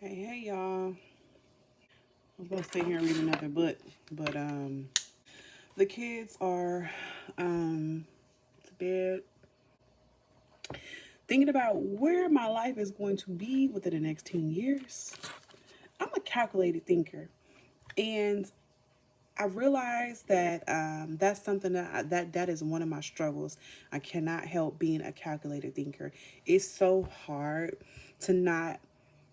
Hey y'all. I was gonna sit here and read another book, but the kids are to bed, thinking about where my life is going to be within the next 10 years. I'm a calculated thinker, and I realized that that's something that is one of my struggles. I cannot help being a calculated thinker. It's so hard to not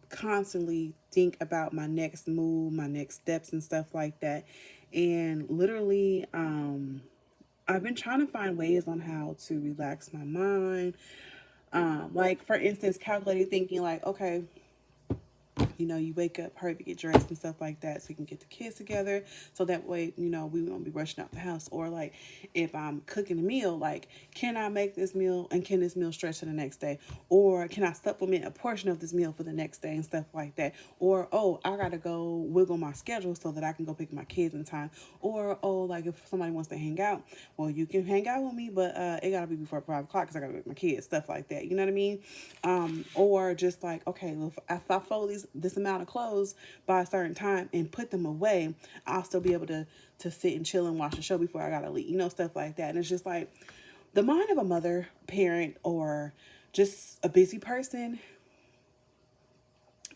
constantly think about my next move, my next steps, and stuff like that. And literally, I've been trying to find ways on how to relax my mind. Like for instance, calculated thinking, like, okay, you wake up, hurry to get dressed and stuff like that so you can get the kids together. So that way, we won't be rushing out the house. Or like if I'm cooking a meal, like, can I make this meal and can this meal stretch to the next day? Or can I supplement a portion of this meal for the next day and stuff like that? Or, oh, I gotta go wiggle my schedule so that I can go pick my kids in time. Or, oh, like if somebody wants to hang out, well, you can hang out with me, but it gotta be before 5 o'clock because I gotta pick my kids, stuff like that. You know what I mean? Or just like, okay, well, if I fold this amount of clothes by a certain time and put them away, I'll still be able to sit and chill and watch the show before I gotta leave, stuff like that. And it's just like the mind of a mother, parent, or just a busy person.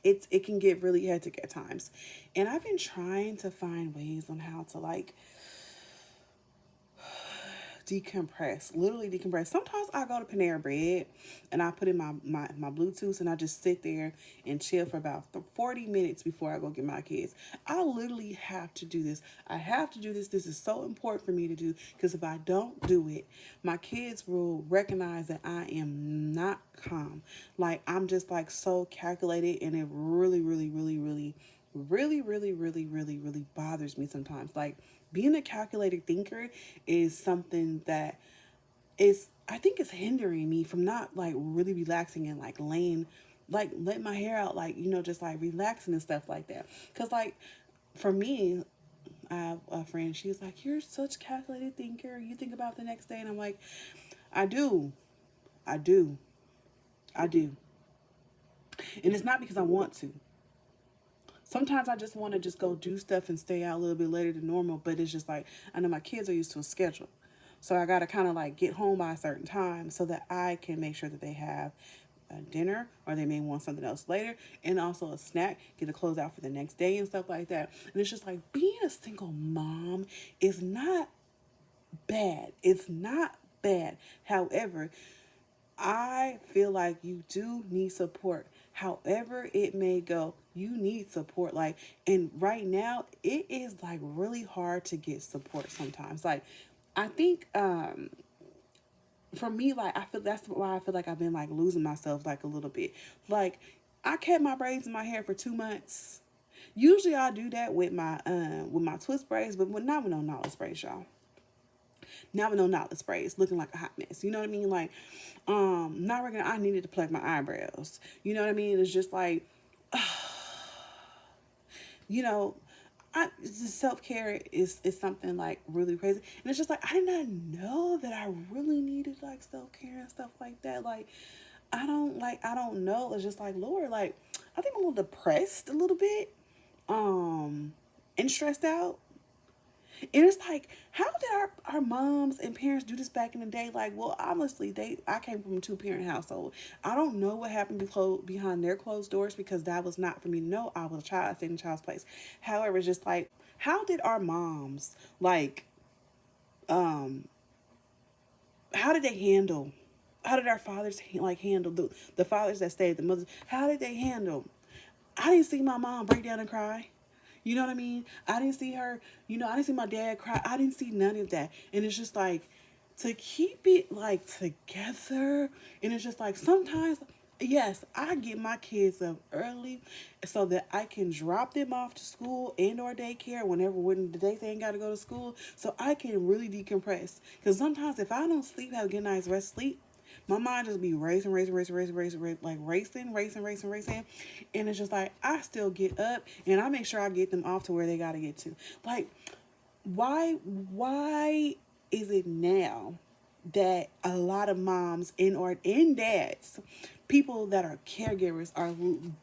It can get really hectic at times, and I've been trying to find ways on how to like decompress, literally decompress. Sometimes I go to Panera Bread and I put in my Bluetooth and I just sit there and chill for about 40 minutes before I go get my kids. I literally have to do this. I have to do this. This is so important for me to do because if I don't do it, my kids will recognize that I am not calm. Like I'm just like so calculated, and it really, really, really, really, really, really, really, really, really bothers me sometimes. Like being a calculated thinker is something that is, I think, is hindering me from not like really relaxing and like laying, like letting my hair out, like just like relaxing and stuff like that. Cause like for me, I have a friend. She was like, "You're such a calculated thinker. You think about the next day," and I'm like, "I do, I do, I do," and it's not because I want to. Sometimes I just want to just go do stuff and stay out a little bit later than normal, but it's just like I know my kids are used to a schedule. So I got to kind of like get home by a certain time so that I can make sure that they have a dinner, or they may want something else later, and also a snack, get the clothes out for the next day and stuff like that. And it's just like being a single mom is not bad. It's not bad. However, I feel like you do need support. However it may go, you need support. Like, and right now it is like really hard to get support sometimes. Like, I think for me, like I feel that's why I feel like I've been like losing myself like a little bit. Like, I kept my braids in my hair for 2 months. Usually I do that with my twist braids, but not with no knotless braids, y'all. Now with no knotless braids, looking like a hot mess. You know what I mean? Like, not regular. I needed to pluck my eyebrows. You know what I mean? It's just like, you know, self care is something like really crazy, and it's just like I did not know that I really needed like self care and stuff like that. Like, I don't know. It's just like Lord, like I think I'm a little depressed a little bit, and stressed out. And it's like, how did our moms and parents do this back in the day? Like, well, honestly, I came from a 2 parent household. I don't know what happened behind their closed doors because that was not for me to know. I was a child, I stayed in a child's place. However, it's just like, how did our moms like um how did they handle? How did our fathers like handle the fathers that stayed, the mothers? How did they handle? I didn't see my mom break down and cry. You know what I mean? I didn't see her, I didn't see my dad cry. I didn't see none of that. And it's just like to keep it like together. And it's just like sometimes, yes, I get my kids up early so that I can drop them off to school and or daycare when the day they ain't got to go to school. So I can really decompress. Because sometimes if I don't sleep, have a good night's rest, sleep, my mind just be racing, racing, racing, racing, racing, racing, like racing, racing, racing, racing. And it's just like I still get up and I make sure I get them off to where they gotta get to. Like, why is it now? that a lot of moms and dads, people that are caregivers, are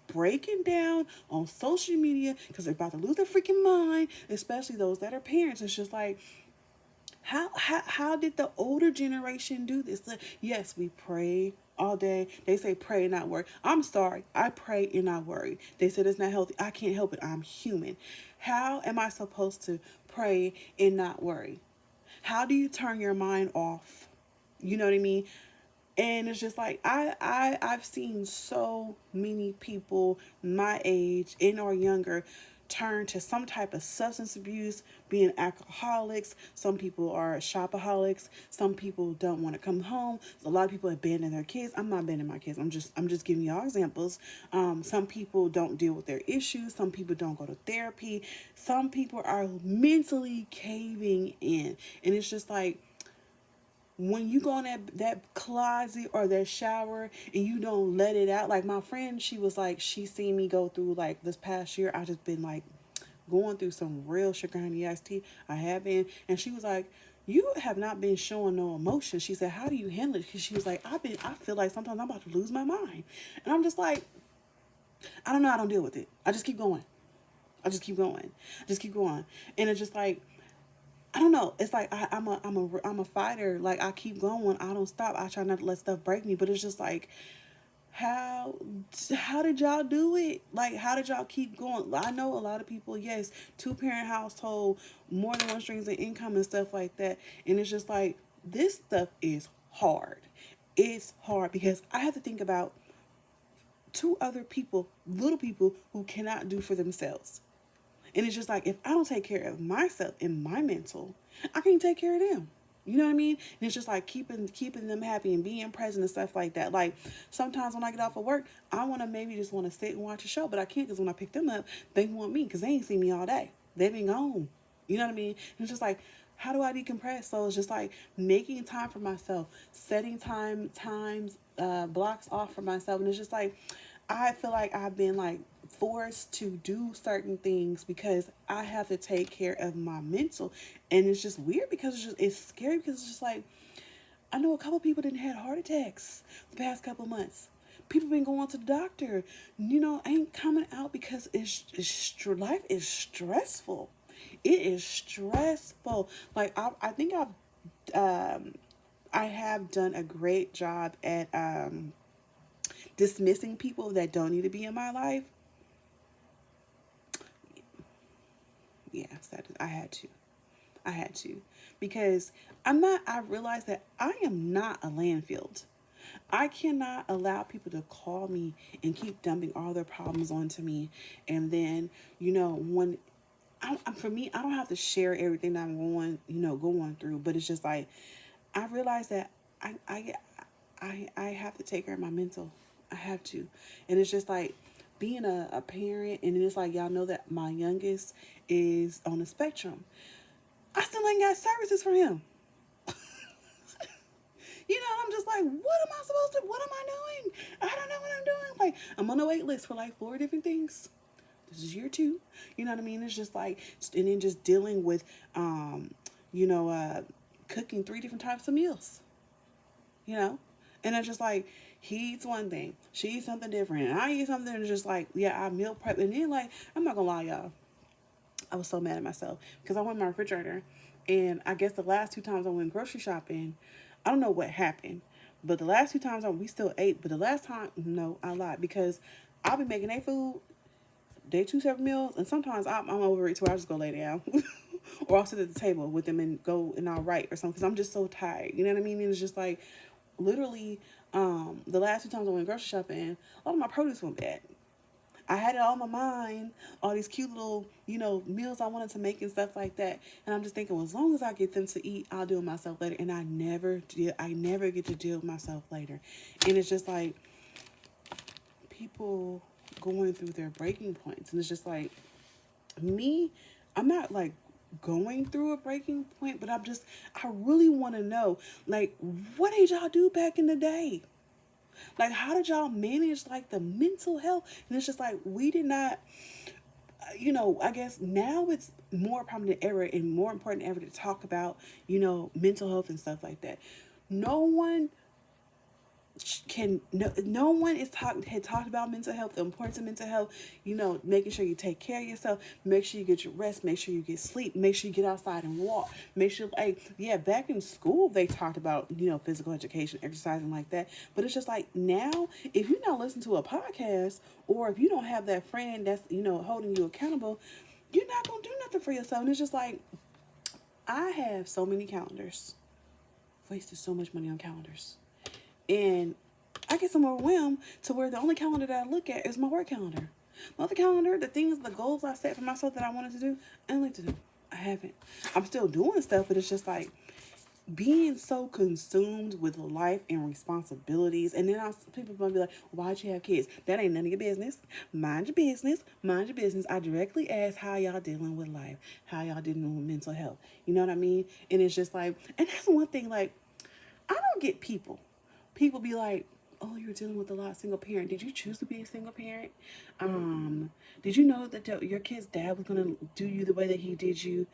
breaking down on social media because they're about to lose their freaking mind, especially those that are parents. It's just like, how did the older generation do this? Yes, we pray all day. They say pray and not worry. I'm sorry, I pray and not worry. They said it's not healthy. I can't help it. I'm human. How am I supposed to pray and not worry? How do you turn your mind off? You know what I mean? And it's just like, I've seen so many people my age and or younger turn to some type of substance abuse, being alcoholics. Some people are shopaholics. Some people don't want to come home. So a lot of people abandon their kids. I'm not abandoning my kids. I'm just giving y'all examples. Some people don't deal with their issues. Some people don't go to therapy. Some people are mentally caving in, and it's just like, when you go in that closet or that shower and you don't let it out. Like my friend, she was like, she seen me go through, like, this past year, I just been like going through some real sugar honey iced tea. I have been. And she was like, you have not been showing no emotion. She said, how do you handle it? Because she was like, I feel like sometimes I'm about to lose my mind. And I'm just like, I don't know. I don't deal with it. I just keep going. I just keep going. I just keep going. And it's just like, I don't know. It's like, I'm a fighter. Like, I keep going. I don't stop. I try not to let stuff break me. But it's just like, how how did y'all do it? Like, how did y'all keep going? I know a lot of people, yes, two-parent household, more than one streams of income and stuff like that. And it's just like, this stuff is hard. It's hard because I have to think about two other people, little people who cannot do for themselves. And it's just like, if I don't take care of myself and my mental, I can't take care of them. You know what I mean? And it's just like keeping them happy and being present and stuff like that. Like, sometimes when I get off of work, I want to maybe just want to sit and watch a show, but I can't, because when I pick them up, they want me because they ain't seen me all day. They've been gone. You know what I mean? And it's just like, how do I decompress? So it's just like making time for myself, setting times blocks off for myself, and it's just like, I feel like I've been like forced to do certain things because I have to take care of my mental. And it's just weird because it's scary because it's just like, I know a couple people didn't had heart attacks the past couple months. People been going to the doctor, ain't coming out because life is stressful. It is stressful. Like, I think I have done a great job at dismissing people that don't need to be in my life. Yes, I had to. I had to. Because I realized that I am not a landfill. I cannot allow people to call me and keep dumping all their problems onto me. And then, when for me, I don't have to share everything that I'm going through. But it's just like, I realize that I have to take care of my mental. I have to. And it's just like, being a parent, and it's like, y'all know that my youngest is on the spectrum. I still ain't got services for him. I'm just like, what am I supposed to, what am I doing? I don't know what I'm doing. Like, I'm on a wait list for like 4 different things. This is year 2. You know what I mean? It's just like, and then just dealing with, cooking 3 different types of meals. And it's just like, he eats one thing, she eats something different, and I eat something, and it's just like, yeah, I meal prep. And then, like, I'm not gonna lie, y'all, I was so mad at myself because I went in my refrigerator, and I guess the last 2 times I went grocery shopping, I don't know what happened, but the last 2 times we still ate. But the last time, no, I lied, because I'll be making their food, they 2 separate meals, and sometimes I'm over it too. I just go lay down, or I'll sit at the table with them and go and I'll write or something because I'm just so tired. You know what I mean? And it's just like, literally, the last 2 times I went grocery shopping, a lot of my produce went bad. I had it all in my mind, all these cute little, meals I wanted to make and stuff like that. And I'm just thinking, well, as long as I get them to eat, I'll deal with myself later. And I never get to deal with myself later. And it's just like, people going through their breaking points. And it's just like, me, I'm not like going through a breaking point, but I really want to know, like, what did y'all do back in the day? Like, how did y'all manage, like, the mental health? And it's just like, we did not, I guess now it's more prominent than ever and more important than ever to talk about, mental health and stuff like that. No one no one had talked about mental health, the importance of mental health, making sure you take care of yourself, make sure you get your rest, make sure you get sleep, make sure you get outside and walk, make sure, like, yeah, back in school they talked about, physical education, exercising like that, but it's just like now, if you not listen to a podcast, or if you don't have that friend that's, holding you accountable, you're not gonna do nothing for yourself. And it's just like, I have so many calendars, wasted so much money on calendars. And I get some overwhelmed to where the only calendar that I look at is my work calendar. My other calendar, the things, the goals I set for myself that I wanted to do, I don't like to do. I haven't. I'm still doing stuff, but it's just like being so consumed with life and responsibilities. And then people might be like, why'd you have kids? That ain't none of your business. Mind your business. Mind your business. I directly ask how y'all dealing with life, how y'all dealing with mental health. You know what I mean? And it's just like, and that's one thing, like, I don't get people. People be like, oh, you're dealing with a lot of single parent. Did you choose to be a single parent? Did you know that your kid's dad was gonna do you the way that he did you?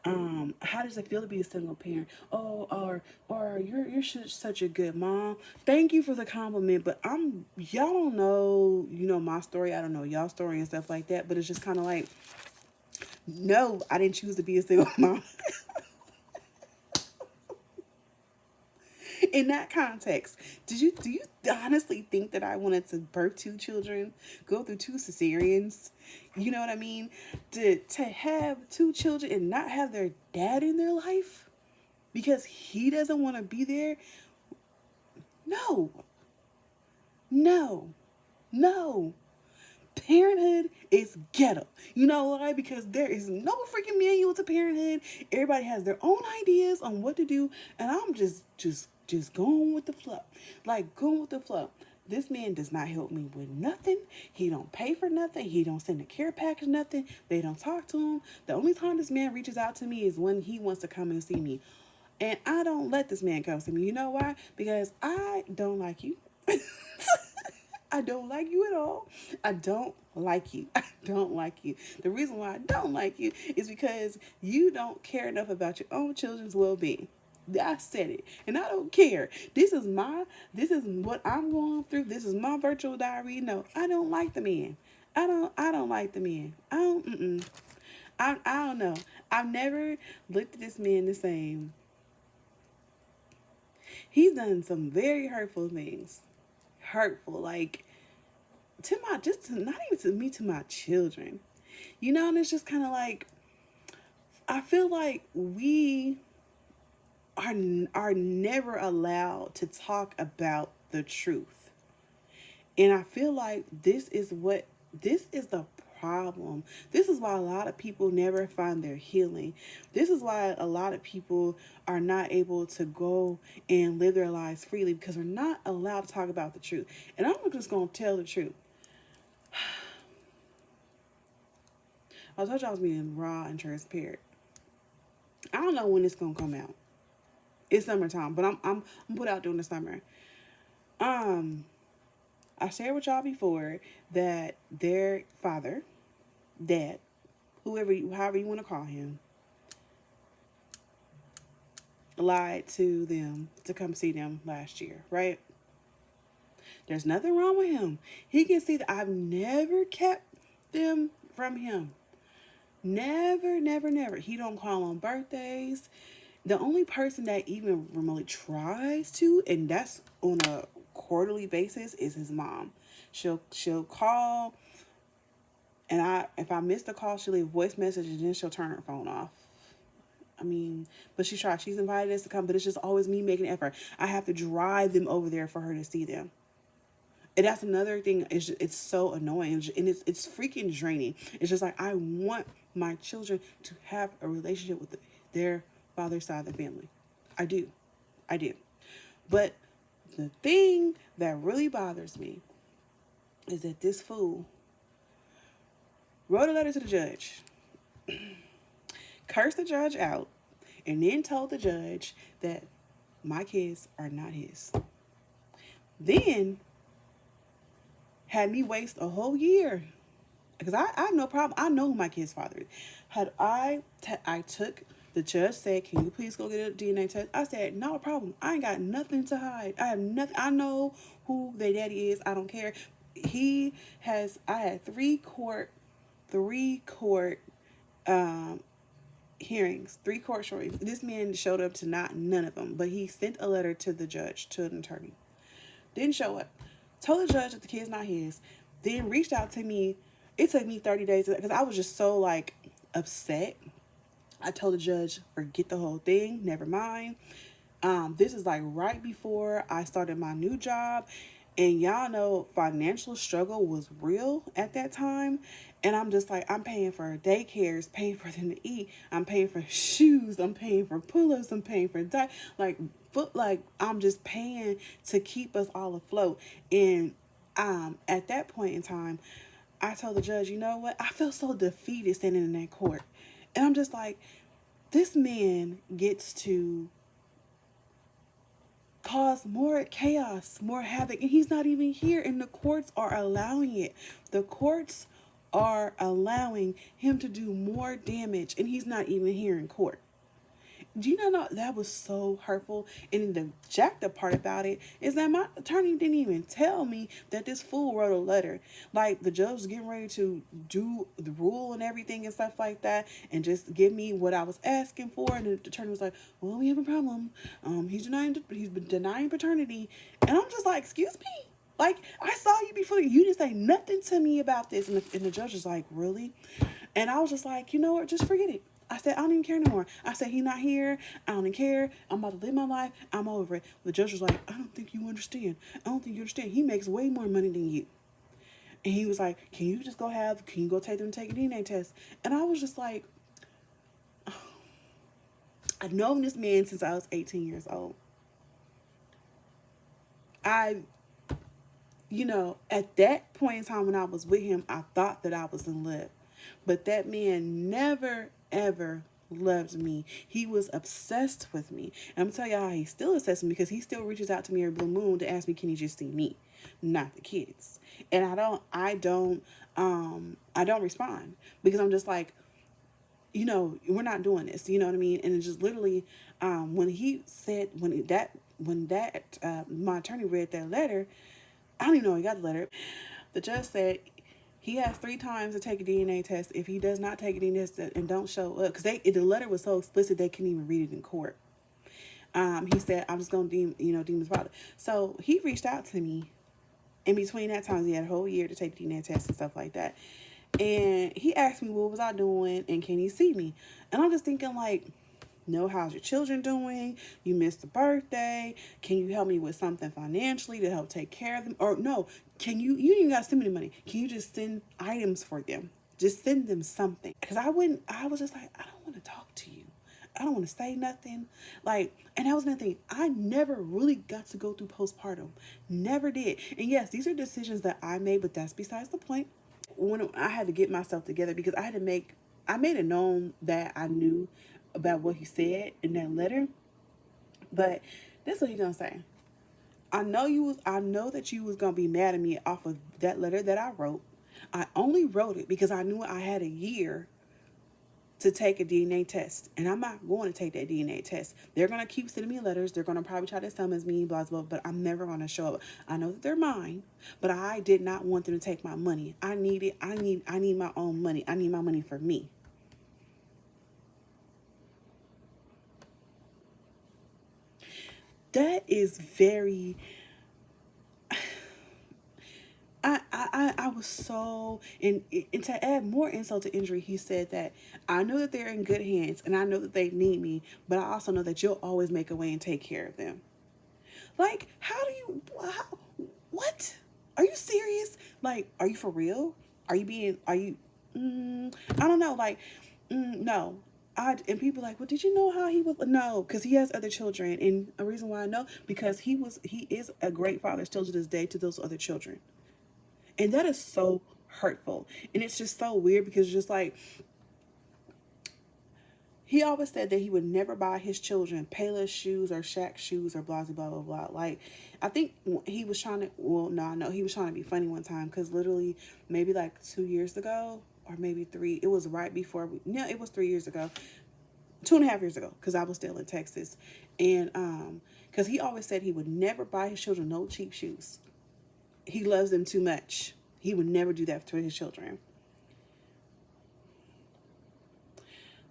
How does it feel to be a single parent? Oh, or you're such a good mom. Thank you for the compliment, but y'all don't know, my story. I don't know y'all story and stuff like that. But it's just kind of like, no, I didn't choose to be a single mom. In that context, do you honestly think that I wanted to birth 2 children, go through 2 cesareans? You know what I mean? To have 2 children and not have their dad in their life because he doesn't want to be there? No. No. No. Parenthood is ghetto. You know why? Because there is no freaking manual to parenthood. Everybody has their own ideas on what to do, and I'm just going with the flow. Like, going with the flow. This man does not help me with nothing. He don't pay for nothing. He don't send a care package, nothing. They don't talk to him. The only time this man reaches out to me is when he wants to come and see me. And I don't let this man come see me. You know why? Because I don't like you. I don't like you at all. I don't like you. I don't like you. The reason why I don't like you is because you don't care enough about your own children's well-being. I said it, and I don't care. This is what I'm going through. This is my virtual diary. No, I don't like the man. I don't like the man. I don't know. I've never looked at this man the same. He's done some very hurtful things. Hurtful, like, not even to me, to my children. And it's just kind of like, I feel like we are never allowed to talk about the truth. And I feel like this is the problem. This is why a lot of people never find their healing. This is why a lot of people are not able to go and live their lives freely, because we're not allowed to talk about the truth. And I'm just going to tell the truth. I told you I was being raw and transparent. I don't know when it's going to come out. It's summertime, but I'm put out during the summer. I shared with y'all before that their father, dad, however you want to call him, lied to them to come see them last year, right? There's nothing wrong with him. He can see that I've never kept them from him. Never, never, never. He don't call on birthdays. The only person that even remotely tries to, and that's on a quarterly basis, is his mom. She'll call, and if I miss the call, she'll leave a voice message, and then she'll turn her phone off. I mean, but she tries. She's invited us to come, but it's just always me making an effort. I have to drive them over there for her to see them. And that's another thing. It's so annoying, and it's freaking draining. It's just like, I want my children to have a relationship with their father's side of the family. I do. But the thing that really bothers me is that this fool wrote a letter to the judge, cursed the judge out, and then told the judge that my kids are not his. Then had me waste a whole year, because I have no problem. I know who my kid's father is. I took The judge said, "Can you please go get a DNA test?" I said, "No problem. I ain't got nothing to hide. I have nothing. I know who their daddy is. I don't care." He has. I had three court um, hearings, three court showings. This man showed up to not none of them, but he sent a letter to the judge, to an attorney. Didn't show up. Told the judge that the kid's not his. Then reached out to me. It took me 30 days because I was just so like upset. I told the judge, forget the whole thing, never mind. This is like right before I started my new job. And y'all know financial struggle was real at that time. And I'm just like, I'm paying for daycares, paying for them to eat. I'm paying for shoes. I'm paying for pull-ups. I'm paying for like foot. Like I'm just paying to keep us all afloat. And at that point in time, I told the judge, you know what? I feel so defeated standing in that court. And I'm just like, this man gets to cause more chaos, more havoc, and he's not even here, and the courts are allowing it. The courts are allowing him to do more damage, and he's not even here in court. Do you not know that was so hurtful? And the jacked up part about it is that my attorney didn't even tell me that this fool wrote a letter. Like the judge was getting ready to do the rule and everything and stuff like that, and just give me what I was asking for. And the attorney was like, "Well, we have a problem. He's been denying paternity," and I'm just like, "Excuse me." Like, I saw you before. You didn't say nothing to me about this. And the judge was like, "Really?" And I was just like, you know what? Just forget it. I said, I don't even care anymore. I said, he's not here. I don't even care. I'm about to live my life. I'm over it. The judge was like, I don't think you understand. I don't think you understand. He makes way more money than you. And he was like, can you go take them and take a DNA test? And I was just like, I've known this man since I was 18 years old. I, at that point in time when I was with him, I thought that I was in love. But that man never, ever loved me. He was obsessed with me. And I'm gonna tell y'all how he's still obsessed with me, because he still reaches out to me every blue moon to ask me, can you just see me, not the kids? And I don't respond, because I'm just like, we're not doing this. You know what I mean? And it's just literally, when my attorney read that letter, I don't even know he got the letter. The judge said he has 3 times to take a DNA test. If he does not take a DNA test and don't show up, because the letter was so explicit they couldn't even read it in court. He said, "I'm just gonna deem his father." So he reached out to me. In between that time, he had a whole year to take the DNA test and stuff like that. And he asked me what was I doing and can he see me? And I'm just thinking like, no, how's your children doing? You missed the birthday. Can you help me with something financially to help take care of them? Or no, you didn't even gotta send me the money. Can you just send items for them? Just send them something. Because I was just like, I don't want to talk to you. I don't want to say nothing. Like, and that was another thing. I never really got to go through postpartum. Never did. And yes, these are decisions that I made, but that's besides the point. When I had to get myself together, because I made it known that I knew about what he said in that letter. But this is what he's gonna say. I know that you was gonna be mad at me off of that letter that I wrote. I only wrote it because I knew I had a year to take a DNA test, and I'm not going to take that DNA test. They're gonna keep sending me letters. They're gonna probably try to summons me, blah blah. But I'm never gonna show up. I know that they're mine, but I did not want them to take my money. I need it. I need my own money. I need my money for me. That is very. I was so, and to add more insult to injury, he said that I know that they're in good hands and I know that they need me, but I also know that you'll always make a way and take care of them. Like, what? Are you serious? Like, are you for real? I don't know. Like, no. And people like, well, did you know how he was? No, because he has other children. And a reason why I know, because he is a great father still to this day to those other children. And that is so hurtful. And it's just so weird, because it's just like, he always said that he would never buy his children Payless shoes or Shaq shoes or blah, blah, blah, blah. Like, I think he was trying to, well, no, I know he was trying to be funny one time, because literally maybe like 2 years ago, or maybe 3, it was right before, no, it was 3 years ago. 2.5 years ago, because I was still in Texas. And because he always said he would never buy his children no cheap shoes. He loves them too much. He would never do that to his children.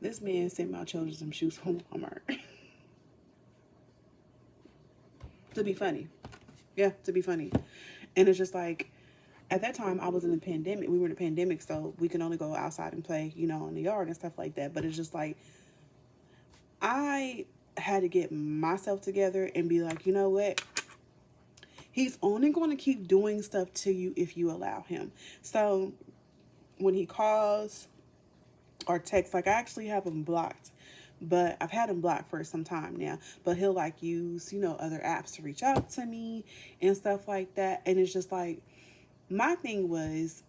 This man sent my children some shoes from Walmart to be funny. Yeah, to be funny. And it's just like, at that time, I was in the pandemic. We were in a pandemic, so we can only go outside and play, in the yard and stuff like that. But it's just like, I had to get myself together and be like, you know what? He's only going to keep doing stuff to you if you allow him. So when he calls or texts, like, I actually have him blocked, but I've had him blocked for some time now. But he'll like use, other apps to reach out to me and stuff like that. And it's just like, my thing was,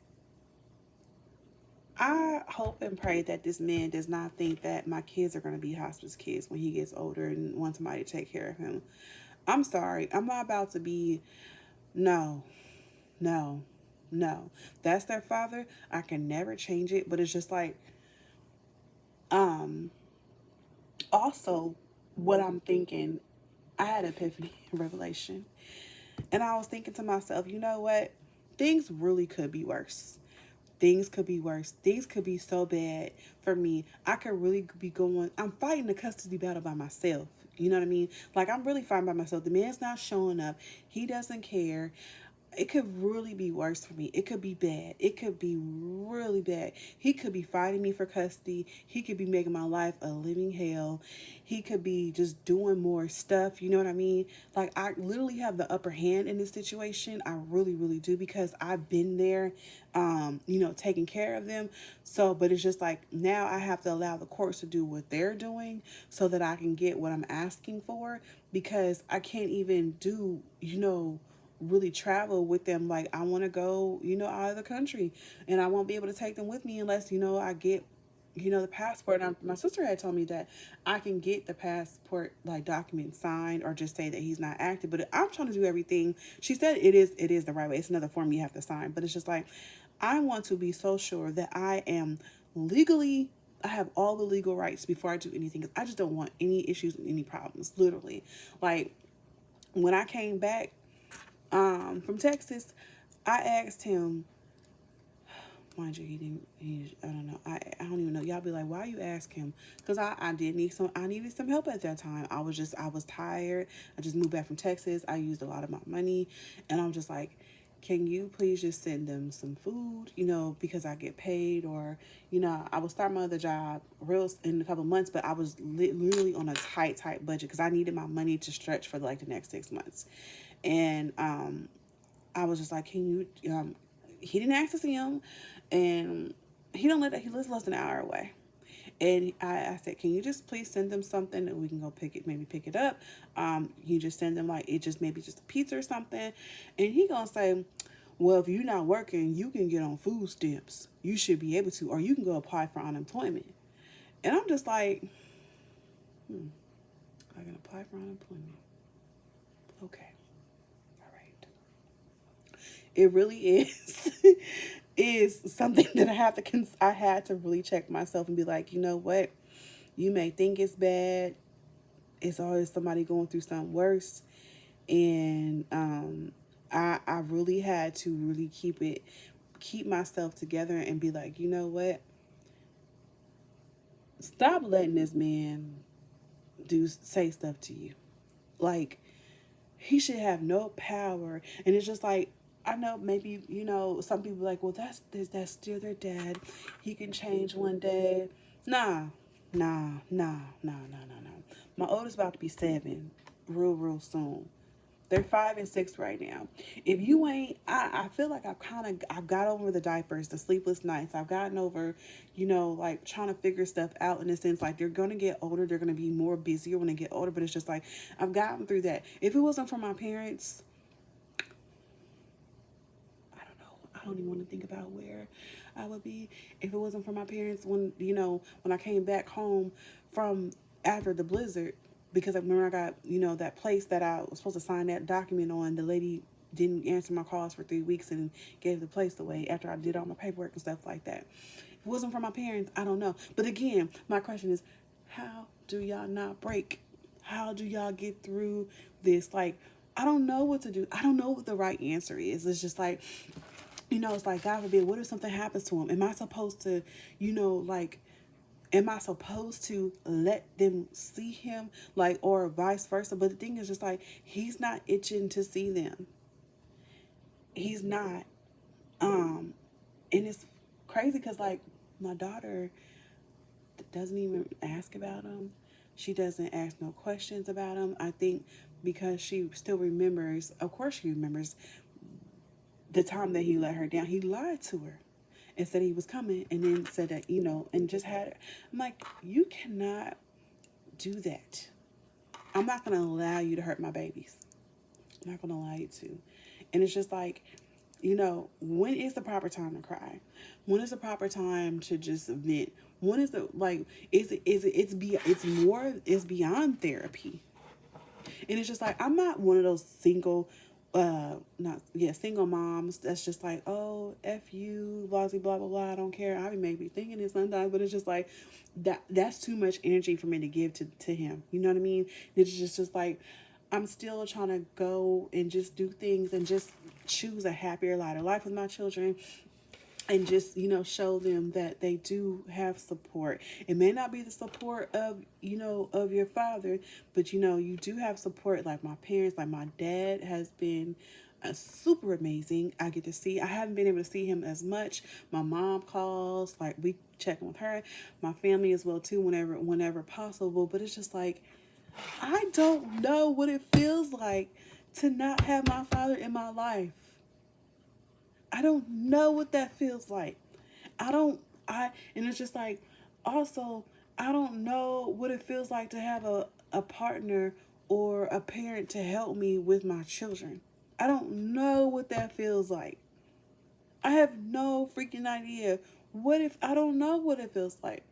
I hope and pray that this man does not think that my kids are going to be hospice kids when he gets older and want somebody to take care of him. I'm sorry. I'm not about to be, no, no, no. That's their father. I can never change it. But it's just like, also, what I'm thinking, I had an epiphany revelation. And I was thinking to myself, you know what? Things really could be worse. Things could be worse. Things could be so bad for me. I could really be I'm fighting the custody battle by myself. You know what I mean? Like, I'm really fighting by myself. The man's not showing up. He doesn't care. It could really be worse for me. It could be bad. It could be really bad. He could be fighting me for custody. He could be making my life a living hell. He could be just doing more stuff. You know what I mean? Like, I literally have the upper hand in this situation. I really, really do, because I've been there, taking care of them. So, but it's just like, now I have to allow the courts to do what they're doing so that I can get what I'm asking for, because I can't even do, really travel with them. Like, I want to go, out of the country, and I won't be able to take them with me unless, I get, the passport. And my sister had told me that I can get the passport, like, document signed, or just say that he's not active. But I'm trying to do everything. She said it is the right way. It's another form you have to sign. But it's just like, I want to be so sure that I am legally, I have all the legal rights before I do anything. 'Cause I just don't want any issues and any problems, literally. Like, when I came back from Texas, I asked him, mind you, I don't know. I don't even know. Y'all be like, why you ask him? Because I needed some help at that time. I was tired. I just moved back from Texas. I used a lot of my money. And I'm just like, can you please just send them some food, because I get paid, or, I will start my other job real in a couple months, but I was literally on a tight budget because I needed my money to stretch for like the next 6 months. And I was just like, can you, he didn't ask to see him, and he lives less than an hour away. And I said, can you just please send them something and we can go maybe pick it up. You just send them, like, maybe just a pizza or something. And he gonna say, well, if you're not working, you can get on food stamps. You should be able to, or you can go apply for unemployment. And I'm just like, I can apply for unemployment. Okay. It really is is something that I had to really check myself and be like, you know what? You may think it's bad. It's always somebody going through something worse. And I really had to really keep myself together and be like, you know what? Stop letting this man say stuff to you. Like, he should have no power. And it's just like, I know maybe, some people are like, well, that's still their dad. He can change one day. Nah. My oldest about to be 7 real soon. They're 5 and 6 right now. If you ain't, I feel like I've got over the diapers, the sleepless nights. I've gotten over, like, trying to figure stuff out, in a sense. Like, they're going to get older. They're going to be more busier when they get older. But it's just like, I've gotten through that. If it wasn't for my parents, I don't know. I don't even want to think about where I would be. If it wasn't for my parents, when I came back home from after the blizzard, because I remember I got, that place that I was supposed to sign that document on, the lady didn't answer my calls for 3 weeks and gave the place away after I did all my paperwork and stuff like that. If it wasn't for my parents, I don't know. But again, my question is, how do y'all not break? How do y'all get through this? Like, I don't know what to do. I don't know what the right answer is. It's just like, it's like, God forbid, what if something happens to him? Am I supposed to, like, am I supposed to let them see him? Like, or vice versa? But the thing is just like, he's not itching to see them. He's not. And it's crazy because, like, my daughter doesn't even ask about him. She doesn't ask no questions about him. I think because she still remembers, of course she remembers the time that he let her down. He lied to her and said he was coming, and then said that, and just had her. I'm like, you cannot do that. I'm not going to allow you to hurt my babies. I'm not going to allow you to. And it's just like, when is the proper time to cry? When is the proper time to just vent? When is the, like, it's beyond therapy. And it's just like, I'm not one of those single moms that's just like, oh, F you, blah, blah, blah, blah, I don't care. I may be thinking it sometimes, but it's just like, that's too much energy for me to give to him. You know what I mean? It's just like, I'm still trying to go and just do things and just choose a happier, lighter life with my children. And just, show them that they do have support. It may not be the support of, of your father, but, you do have support. Like my parents, like my dad has been super amazing. I haven't been able to see him as much. My mom calls, like we check with her, my family as well too, whenever possible. But it's just like, I don't know what it feels like to not have my father in my life. I don't know what that feels like. And it's just like, also, I don't know what it feels like to have a partner or a parent to help me with my children. I don't know what that feels like. I have no freaking idea. I don't know what it feels like.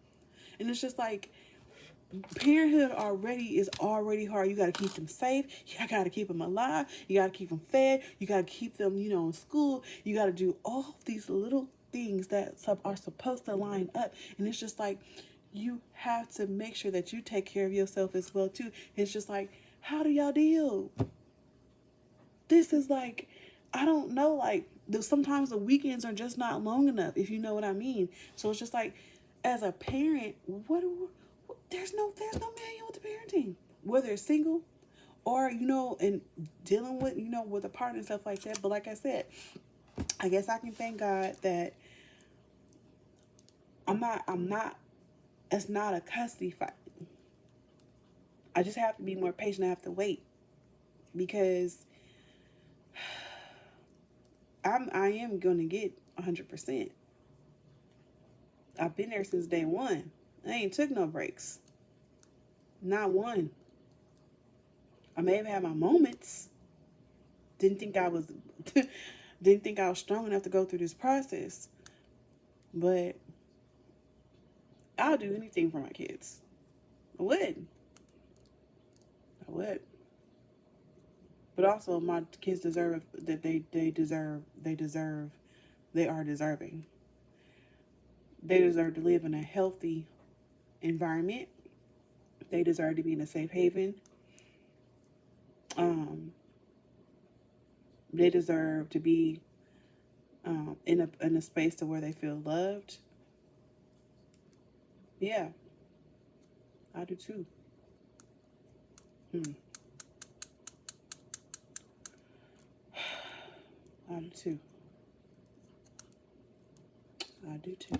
And it's just like, parenthood is already hard. You got to keep them safe. You got to keep them alive. You got to keep them fed. You got to keep them, in school. You got to do all these little things that are supposed to line up. And it's just like, you have to make sure that you take care of yourself as well too. It's just like, how do y'all deal? This is like, I don't know, like, sometimes the weekends are just not long enough, if you know what I mean. So it's just like, as a parent, there's no manual with the parenting, whether it's single or, and dealing with, with a partner and stuff like that. But like I said, I guess I can thank God that it's not a custody fight. I just have to be more patient. I have to wait because I am going to get 100%. I've been there since day one. I ain't took no breaks. Not one. I may have had my moments. Didn't think I was strong enough to go through this process. But I'll do anything for my kids. I would. But also my kids deserve that they are deserving. They deserve to live in a healthy environment. They deserve to be in a safe haven. They deserve to be in a space to where they feel loved. Yeah, I do too. I do too. I do too.